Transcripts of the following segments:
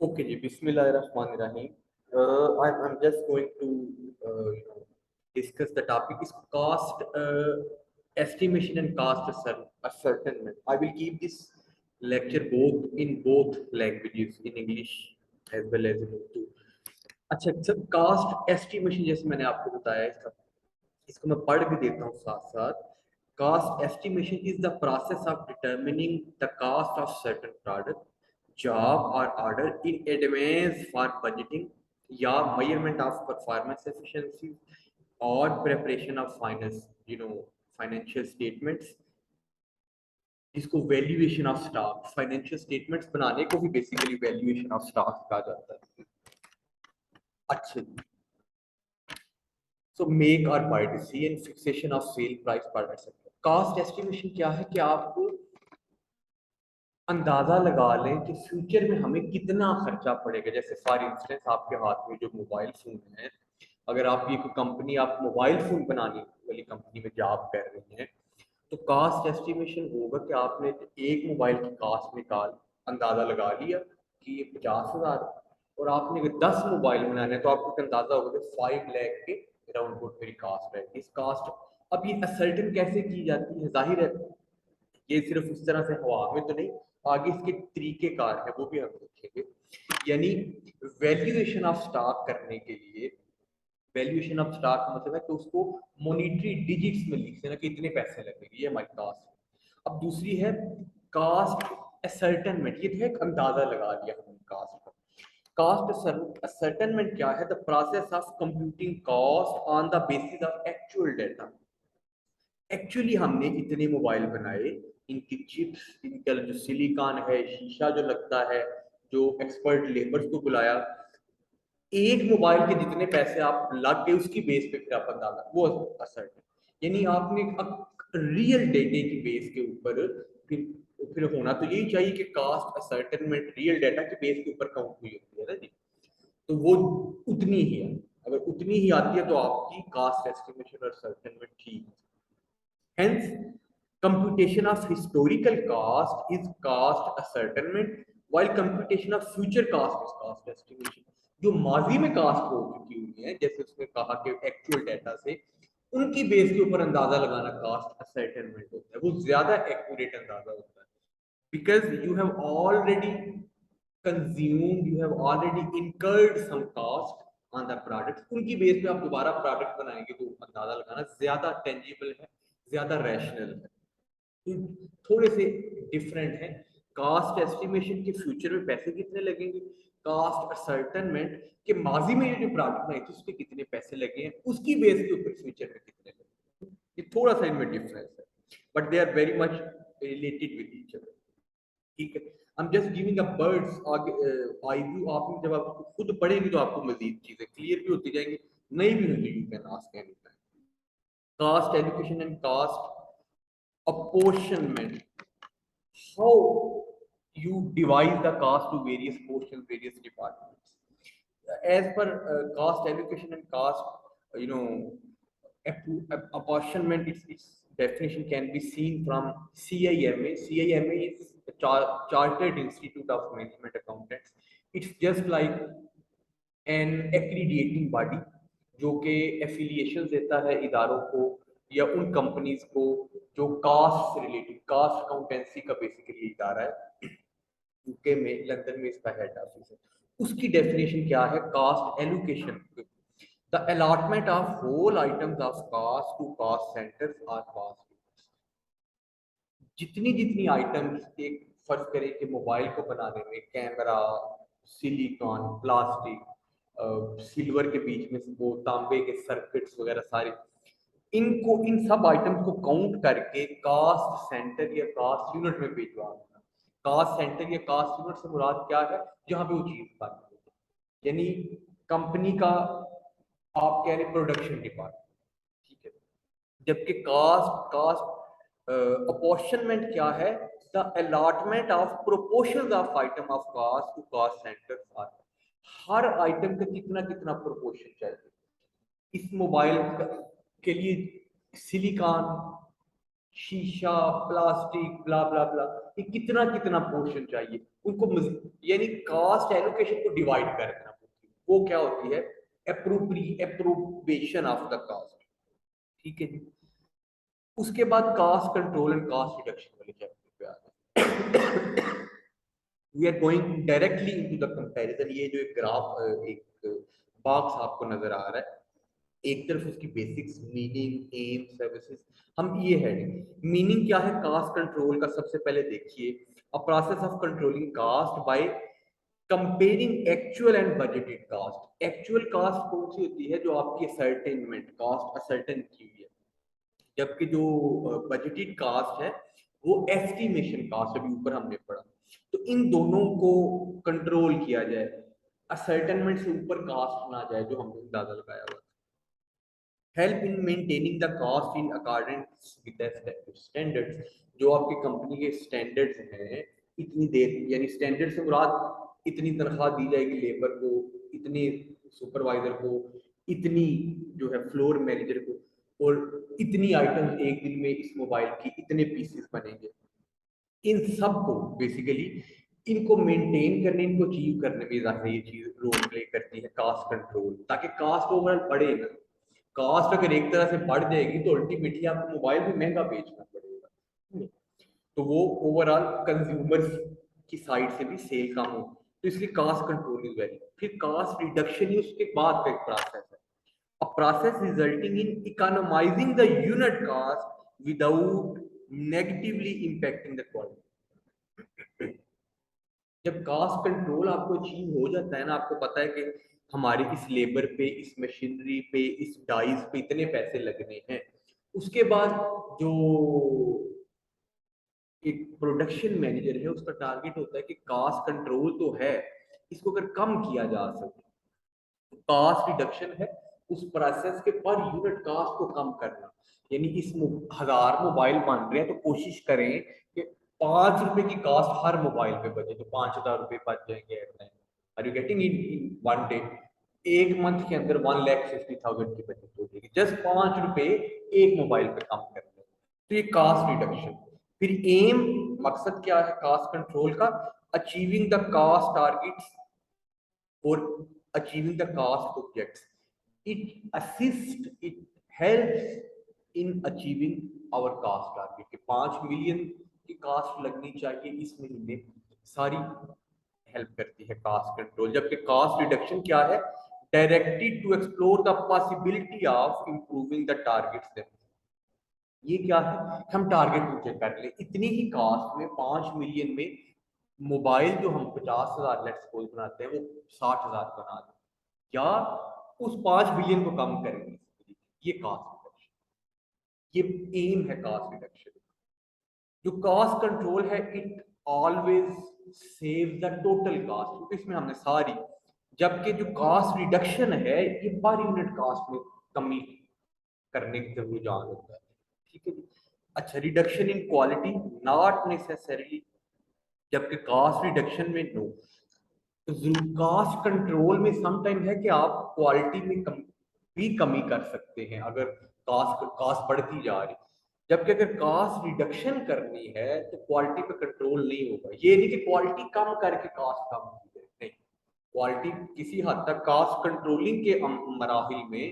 Okay, ji, Bismillahirrahmanirrahim. I'm just going to discuss the topic is cost estimation and cost ascertainment. I will give this lecture both languages, in English as well as in Urdu. अच्छा sir, cast estimation जैसे मैंने आपको बताया, इसका इसको मैं पढ़ भी देता हूँ साथ साथ. Cost estimation is the process of determining the cost of certain product, job or order in advance for budgeting या measurement of performance efficiency or preparation of financial statements. इसको valuation of stock, financial statements बनाने को भी basically valuation of stock कहा जाता है. अच्छा, so make or buy decision fixation of sale price पर एक्सेट्रा. कॉस्ट एस्टिमेशन क्या है कि आपको अंदाजा लगा लें कि फ्यूचर में हमें कितना खर्चा पड़ेगा. जैसे फॉर इंस्टेंस आपके हाथ में जो मोबाइल फोन है, अगर आप ये कोई कंपनी, आप मोबाइल फोन बनाने वाली कंपनी में जॉब कर रही हैं, तो कास्ट एस्टिमेशन होगा कि आपने एक मोबाइल की कास्ट निकाल अंदाजा लगा लिया कि ये 50,000, और आपने अगर 10 मोबाइल बनाने हैं तो आपको एक अंदाजा होगा कि 5 लाख के अराउंड अबाउट मेरी कास्ट है. इस कास्ट अब ये असर्टन कैसे की जाती है, जाहिर है ये सिर्फ उस तरह से हवा में तो नहीं, आगे इसके तरीके कार है वो भी हम देखेंगे. यानी वैल्यूएशन ऑफ स्टॉक करने के लिए, वैल्यूएशन ऑफ स्टॉक का मतलब है कि उसको मॉनिटरी डिजिट्स में लिख देना कि इतने पैसे लगेंगे, ये हमारी कास्ट है. अब दूसरी है कास्ट असर्टेनमेंट, ये है अंदाजा लगा लिया हमने कास्ट का. कास्ट असर्टेनमेंट क्या है? The process of computing cost on the basis of actual data. Actually हमने इतने मोबाइल बनाए, इनकी चिप्स, इनका जो सिलिकॉन है, शीशा जो लगता है, जो एक्सपर्ट लेबर्स को बुलाया, एक मोबाइल के जितने पैसे आप लग गए उसकी बेस पे फिर आप अंदाजा वो असर्ट है. यानी आपने रियल डेटे की बेस के ऊपर फिर होना तो यही चाहिए कि कास्ट असर्टेनमेंट रियल डाटा के बेस के ऊपर काउंट हुई होती है ना जी. तो वो उतनी ही है, अगर उतनी ही आती है तो आपकी कास्ट एस्टिमेशन और सर्टेनमेंट ठीक है. Hence, computation of historical cost is cost ascertainment, while computation of future cost is cost estimation. जो माजी में कास्ट हो चुकी हुई है, जैसे उसने कहा कि एक्चुअल डाटा से उनकी बेस के ऊपर अंदाजा लगाना कास्ट असर्टेनमेंट होता है, वो ज्यादा एक्यूरेट अंदाजा होता है. Because you have already consumed, you have already incurred some cost on the product, उनकी बेस पे आप दोबारा प्रोडक्ट बनाएंगे तो अंदाजा लगाना ज्यादा टेंजिबल है, ज्यादा रैशनल है. तो थोड़े से डिफरेंट है. कास्ट एस्टिमेशन के फ्यूचर में पैसे कितने लगेंगे, कास्ट असर्टेनमेंट के माजी में ये जो प्रोडक्ट बनाई थी उस पर कितने पैसे लगे हैं, उसकी बेस के ऊपर फ्यूचर में कितने लगे. ये थोड़ा सा इनमें डिफरेंस है, but they are very much related with each other. ठीक है, I am just giving a bird's eye view. आप जब आप खुद पढ़ेंगे तो आपको मजीद चीजें क्लियर भी होती जाएंगी, नहीं भी होती you can ask any time. Cost education and cost apportionment, how you divide the cost to various portions, various departments. As per cost allocation and cost, you know, apportionment, its definition can be seen from CIMA. CIMA is the Chartered Institute of Management Accountants. It's just like an accrediting body जो कि affiliation देता है इदारों को या उन companies को जो कास्ट से रिलेटेड, कास्ट अकाउंटेंसी का बेसिकली इदारा है. यूके में लंदन में इसका हेड ऑफिस है. उसकी डेफिनेशन क्या है? Cost allocation, the allotment of whole items of cost to cost centres और कास्ट. जितनी जितनी आइटम्स, एक फर्ज करें कि मोबाइल को बनाने में कैमरा, सिलिकॉन, प्लास्टिक, सिल्वर के बीच में वो तांबे के सर्किट्स वगैरह सारे, इनको इन सब आइटम्स को काउंट करके कास्ट सेंटर या कास्ट यूनिट में भिजवा देना. कास्ट सेंटर या कास्ट यूनिट से मुराद क्या है? जहां पे वो चीज बनती है. यानी कंपनी का आप कह रहे प्रोडक्शन डिपार्टमेंट, ठीक है. जबकि कास्ट कास्ट अपॉर्शनमेंट क्या है? The allotment of proportions of item of cost to cost centre are. हर आइटम का कितना कितना प्रोपोर्शन चाहिए. इस मोबाइल के लिए सिलिकॉन, शीशा, प्लास्टिक, ब्ला ब्ला ब्ला, ये कितना कितना पोर्शन चाहिए उनको, यानी कास्ट एलोकेशन को डिवाइड कर देना पड़ती है। वो क्या होती है, एप्रोप्रिएशन ऑफ द कास्ट। ठीक है जी। उसके बाद cost control and cost reduction वाले चैप्टर पे आ गए। We are going directly into the comparison. ये जो एक ग्राफ, एक बॉक्स आपको नजर आ रहा है, एक तरफ उसकी बेसिक्स, मीनिंग, एम, सर्विसेज, हम ये है। मीनिंग क्या है कास्ट कंट्रोल का, सबसे पहले देखिए, a process of controlling cost by comparing actual and budgeted cost. Actual cost कौन सी होती है, जो आपकी असर्टेनमेंट कास्ट असर्टेन की हुई है, जबकि जो बजटेड कास्ट है वो एस्टिमेशन कास्ट, अभी ऊपर हमने पढ़ा। तो इन दोनों को कंट्रोल किया जाए, असर्टेनमेंट से ऊपर कास्ट ना जाए, जो हमने अंदाजा लगाया हुआ। Help in maintaining the cost in accordance with the standards. जो आपकी कंपनी के स्टैंडर्ड्स हैं, इतनी देर, यानी स्टैंडर्ड से मुराद इतनी तनख्वाह दी जाएगी लेबर को, इतने सुपरवाइजर को, इतनी जो है फ्लोर मैनेजर को, और इतनी आइटम एक दिन में इस मोबाइल की इतने पीसेस बनेंगे। इन सब को बेसिकली इनको मेंटेन करने, इनको अचीव करने में ज़्यादा ये चीज रोल प्ले करती है कास्ट कंट्रोल, ताकि कास्ट ओवरऑल बढ़े ना। कास्ट अगर एक तरह से बढ़ जाएगी तो अल्टीमेटली आपको मोबाइल भी महंगा बेचना पड़ेगा, तो वो ओवरऑल कंज्यूमर्स की साइड से भी सेल कम हो। तो इसलिए कास्ट कंट्रोल इज वेरी। फिर कास्ट रिडक्शन ही उसके बाद का एक प्रोसेस है, a process resulting in economizing the unit cost without negatively impacting the quality। जब कास्ट कंट्रोल आपको अचीव हो जाता है ना, आपको पता है कि हमारे इस लेबर पे, इस मशीनरी पे, इस डाइस पे इतने पैसे लगने हैं, उसके बाद जो एक प्रोडक्शन मैनेजर है उसका टारगेट होता है कि कास्ट कंट्रोल तो है, इसको अगर कम किया जा सके, कास्ट रिडक्शन है उस प्रोसेस के पर यूनिट कास्ट को कम करना। यानी इस 1000 मोबाइल बन रहे हैं, तो कोशिश करें कि 5 रुपए की कास्ट हर मोबाइल पे बचे, तो 5000 रुपए बच जाएंगे at time. Are you getting in one day? एक मंथ के अंदर 1,50,000 की बचत हो जाएगी, जस्ट 5 रुपए एक मोबाइल पे कम करने। तो ये कास्ट रिडक्शन। फिर एम, मकसद क्या है कास्ट कंट्रोल का? Achieving the cost targets for achieving the cost objects. It assists, it helps in achieving our cost target कि 5 मिलियन की कास्ट लगनी चाहिए इस महीने, सारी हेल्प करती है कास्ट कंट्रोल। जबकि कास्ट रिडक्शन क्या है? Directed to explore the possibility of improving the targets. ये क्या है? हम टारगेट ऊंचे कर ले, इतनी ही कास्ट में 5 मिलियन में मोबाइल जो हम 50,000 लेट्स सपोज बनाते हैं, वो 60,000 बना दें, या उस 5 बिलियन को कम करेंगे। ये कास्ट रिडक्शन, ये एम है कास्ट रिडक्शन। जो कास्ट कंट्रोल है, it always save the total cast, क्योंकि इसमें हमने सारी, जबकि जो कास्ट रिडक्शन है ये पर यूनिट कास्ट में कमी करने की रुझान होता है। ठीक है जी। अच्छा, reduction in quality not necessarily, जबकि कास्ट रिडक्शन में नो। तो कास्ट कंट्रोल में समटाइम है कि आप क्वालिटी में भी कमी कर सकते हैं अगर कास्ट बढ़ती जा रही। जबकि अगर कास्ट रिडक्शन करनी है तो क्वालिटी पे कंट्रोल नहीं होगा। ये नहीं कि क्वालिटी कम करके कास्ट कम की जाए, नहीं। क्वालिटी किसी हद तक कास्ट कंट्रोलिंग के मराहिल में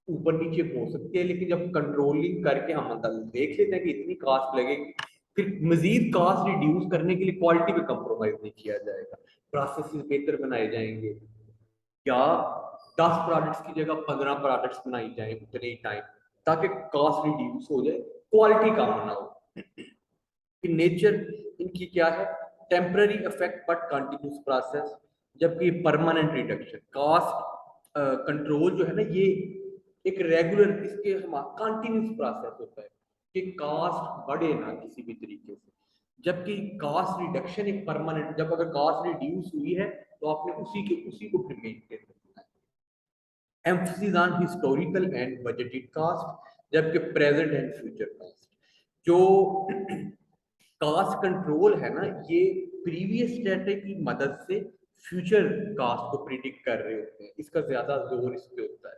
ऊपर नीचे हो सकती है, लेकिन जब कंट्रोलिंग करके हम देख लेते हैं कि इतनी कास्ट लगेगी, फिर मजीद कास्ट रिड्यूस करने के लिए क्वालिटी पे कंप्रोमाइज नहीं किया जाएगा, प्रोसेस बेहतर बनाए जाएंगे, या 10 प्रोडक्ट्स की जगह 15 प्रोडक्ट्स बनाई जाए उतने ही टाइम, ताकि कास्ट रिड्यूस हो जाए, क्वालिटी कम ना हो। नेचर इनकी क्या है? Temporary effect but continuous process. जबकि परमानेंट रिडक्शन, कास्ट कंट्रोल जो है ना, ये एक रेगुलर, इसके हम कंटिन्यूस प्रोसेस होता है कि कास्ट बढ़े ना किसी भी तरीके से। जबकि कास्ट रिडक्शन एक परमानेंट, जब अगर कास्ट रिड्यूस हुई है तो आपने उसी को फिर मेंटेन करना है। Emphasis on historical and budgeted cost, जबकि प्रेजेंट एंड फ्यूचर कास्ट। जो कास्ट कंट्रोल है ना, ये प्रीवियस डाटा की मदद से फ्यूचर कास्ट को प्रिडिक्ट कर रहे होते हैं, इसका ज्यादा जोर इस पे होता है।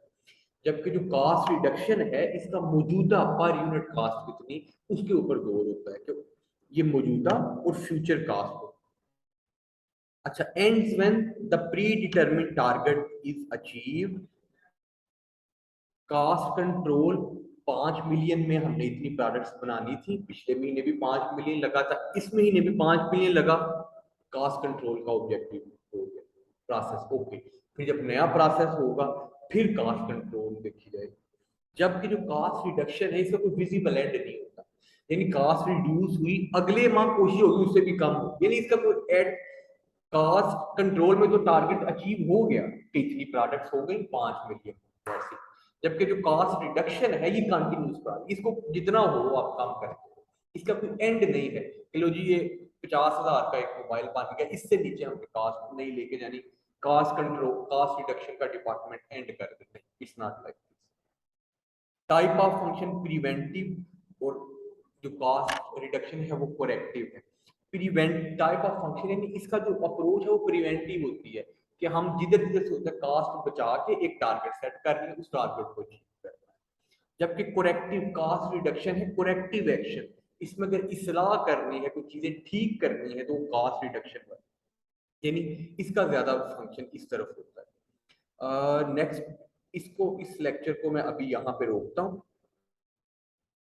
जबकि जो कास्ट रिडक्शन है इसका मौजूदा पर यूनिट कास्ट कितनी, उसके ऊपर जोर होता है कि ये मौजूदा और फ्यूचर कास्ट हो। अच्छा, ends when the predetermined target is achieved। Cost control, 5 million में हमने इतनी प्रोडक्ट्स बनानी थी, पिछले महीने भी 5 मिलियन लगा था, इस महीने भी 5 मिलियन लगा, कास्ट कंट्रोल का ऑब्जेक्टिव हो गया, प्रोसेस ओके। फिर जब नया प्रोसेस होगा फिर कास्ट कंट्रोल देखी जाएगी। जबकि जो कास्ट रिडक्शन है इसका कोई विजिबल एंड नहीं होता, यानी कास्ट रिड्यूस हुई, अगले माह कोशिश होगी उससे भी कम हो, यानी इसका कोई एड। कास्ट कंट्रोल में तो टारगेट अचीव हो गया कि इतनी प्रोडक्ट्स हो गई 5 मिलियन वैसे। जबकि जो कास्ट रिडक्शन है ये कंटिन्यूस प्रोसेस, इसको जितना हो आप कम करते हो, इसका कोई एंड नहीं है कि लो जी ये 50,000 का एक मोबाइल बन गया, इससे नीचे हमने कास्ट नहीं लेके जानी, कास्ट कंट्रोल कास्ट रिडक्शन का डिपार्टमेंट एंड कर देते हैं। It's not like this. Type of function preventive और जो कास्ट रिडक्शन है वो कोरेक्टिव है। प्रिवेंट टाइप ऑफ फंक्शन यानी इसका जो अप्रोच है वो प्रिवेंटिव होती है कि हम जिधर जिधर सोचते हैं कास्ट बचा के एक टारगेट सेट कर लें, उस टारगेट को अचीव करना है। जबकि कोरेक्टिव कास्ट रिडक्शन है कोरेक्टिव एक्शन, इसमें अगर इस्लाह करनी है, कुछ चीजें ठीक करनी है तो कास्ट रिडक्शन है, यानी इसका ज्यादा फंक्शन इस तरफ होता है। नेक्स्ट, इसको इस लेक्चर को मैं अभी यहाँ पे रोकता हूँ।